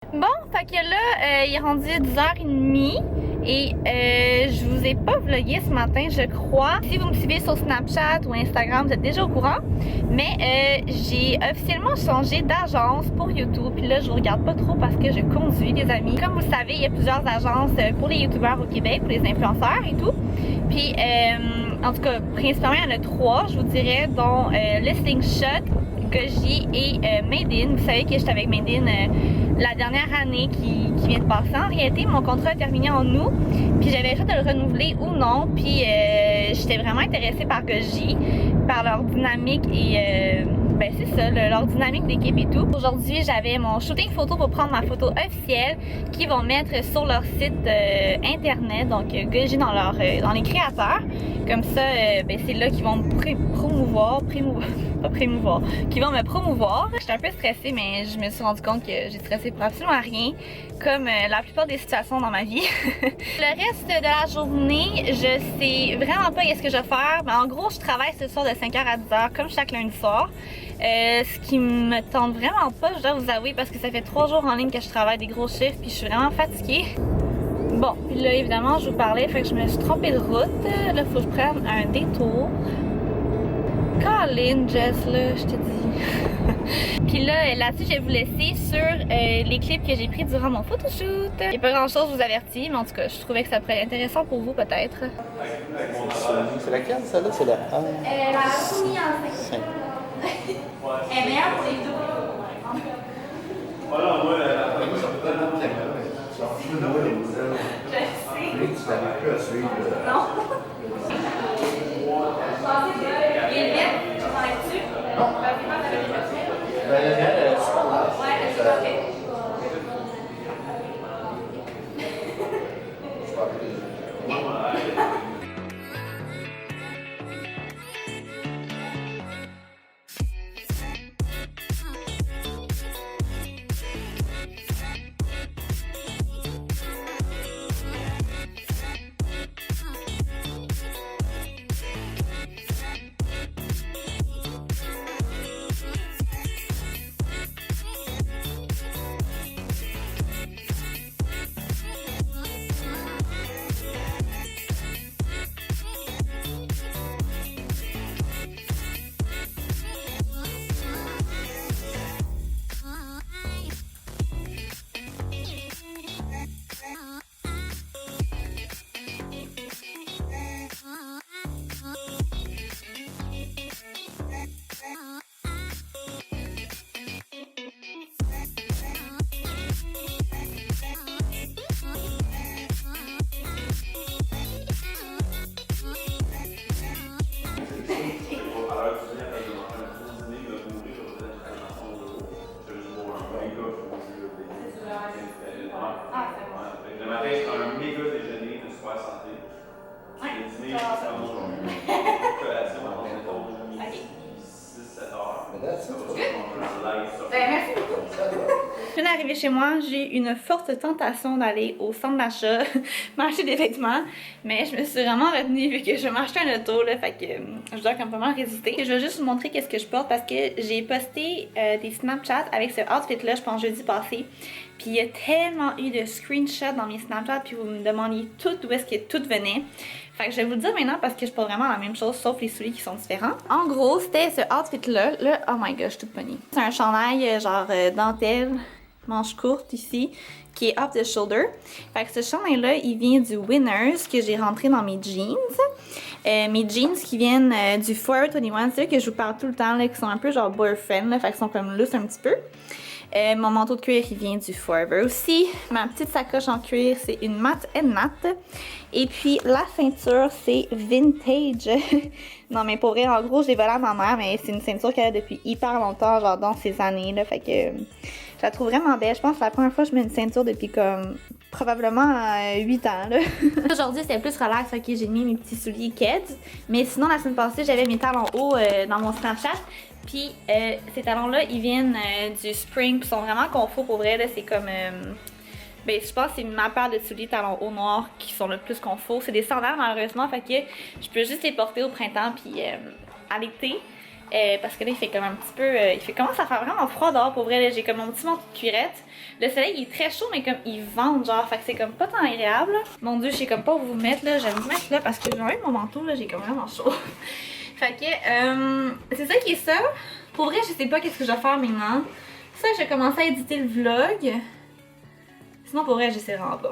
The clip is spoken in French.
Bon, fait que là, il est rendu 10h30 et je vous ai pas vlogué ce matin, je crois. Si vous me suivez sur Snapchat ou Instagram, vous êtes déjà au courant. Mais j'ai officiellement changé d'agence pour YouTube. Puis là, je vous regarde pas trop parce que je conduis, les amis. Comme vous le savez, il y a plusieurs agences pour les YouTubeurs au Québec, pour les influenceurs et tout. Puis, en tout cas, principalement, il y en a 3, je vous dirais, dont le Slingshot, Goji et Made In. Vous savez que j'étais avec Made In la dernière année qui vient de passer. En réalité, mon contrat a terminé en août, puis j'avais le choix de le renouveler ou non. Puis j'étais vraiment intéressée par Goji, par leur dynamique et ben c'est ça, leur dynamique d'équipe et tout. Aujourd'hui, j'avais mon shooting photo pour prendre ma photo officielle qu'ils vont mettre sur leur site internet, donc Goji dans les créateurs. Comme ça, ben c'est là qu'ils vont me qui vont me promouvoir. J'étais un peu stressée, mais je me suis rendu compte que j'ai stressé pour absolument rien, comme la plupart des situations dans ma vie. Le reste de la journée, je sais vraiment pas qu'est-ce que je vais faire, mais en gros, je travaille ce soir de 5h à 10h, comme chaque lundi soir. Ce qui me tente vraiment pas, je dois vous avouer, parce que ça fait 3 jours en ligne que je travaille des gros chiffres, puis je suis vraiment fatiguée. Bon, puis là, évidemment, je vous parlais, fait que je me suis trompée de route. Là, faut que je prenne un détour. Colin, Jess, là, je te dis. Puis là-dessus, je vais vous laisser sur les clips que j'ai pris durant mon photoshoot. Il n'y a pas grand-chose, je vous avertis, mais en tout cas, je trouvais que ça pourrait être intéressant pour vous, peut-être. C'est laquelle, celle-là? C'est la A? La soumis en 5. Elle est meilleure pour les deux. Voilà, moi, ça peut être un thème. Je sais. Tu n'avais plus à suivre. Non. Je pensais que les lettres, tu t'en es dessus? Non. Elle est super large. Ouais, c'est parfait. Le matin, c'est un méga déjeuner de super santé. Le dîner, c'est une collation avant de matin, 6-7 heures. Merci beaucoup. Je viens d'arriver chez moi, j'ai une forte tentation d'aller au centre d'achat m'acheter des vêtements, mais je me suis vraiment retenue vu que je vais m'acheter un auto, là, fait que je dois quand même pas mal résister. Je vais juste vous montrer qu'est-ce que je porte parce que j'ai posté des Snapchats avec ce outfit-là, je pense jeudi passé. Puis il y a tellement eu de screenshots dans mes Snapchats, puis vous me demandiez tout d'où est-ce que tout venait. Fait que je vais vous le dire maintenant parce que je porte vraiment la même chose sauf les souliers qui sont différents. En gros, c'était ce outfit-là. Là, oh my god, je suis toute pognée. C'est un chandail genre dentelle, manche courte ici, qui est off the shoulder. Fait que ce chandail-là, il vient du Winners que j'ai rentré dans mes jeans. Mes jeans qui viennent du Forever 21, c'est eux que je vous parle tout le temps, là, qui sont un peu genre boyfriend, là, fait qu'ils sont comme loose un petit peu. Mon manteau de cuir, il vient du Forever aussi. Ma petite sacoche en cuir, c'est une Matte & Nat. Et puis la ceinture, c'est vintage. Non mais pour vrai, en gros, j'ai volé à ma mère, mais c'est une ceinture qu'elle a depuis hyper longtemps, genre dans ces années là. Fait que je la trouve vraiment belle. Je pense que c'est la première fois que je mets une ceinture depuis comme probablement 8 ans là. Aujourd'hui, c'était plus relax, ok, j'ai mis mes petits souliers Keds. Mais sinon, la semaine passée, j'avais mes talons hauts dans mon Snapchat. Puis ces talons-là, ils viennent du Spring, puis sont vraiment confort pour vrai, là, c'est comme... ben, je pense que c'est ma paire de souliers talons hauts noirs qui sont le plus confort. C'est des sandales malheureusement, fait que je peux juste les porter au printemps puis à l'été. Parce que là, il fait comme un petit peu. Commence à faire vraiment froid dehors pour vrai. J'ai comme mon petit manteau de cuirette. Le soleil il est très chaud, mais comme il vente, genre. Fait que c'est comme pas tant agréable. Mon dieu, je sais comme pas où vous mettre là. J'aime vous mettre là parce que j'ai enlevé mon manteau là. J'ai comme vraiment chaud. Fait que c'est ça qui est ça. Pour vrai, je sais pas qu'est-ce que je vais faire maintenant. Ça, je vais commencer à éditer le vlog. Sinon, pour vrai, je sais vraiment pas.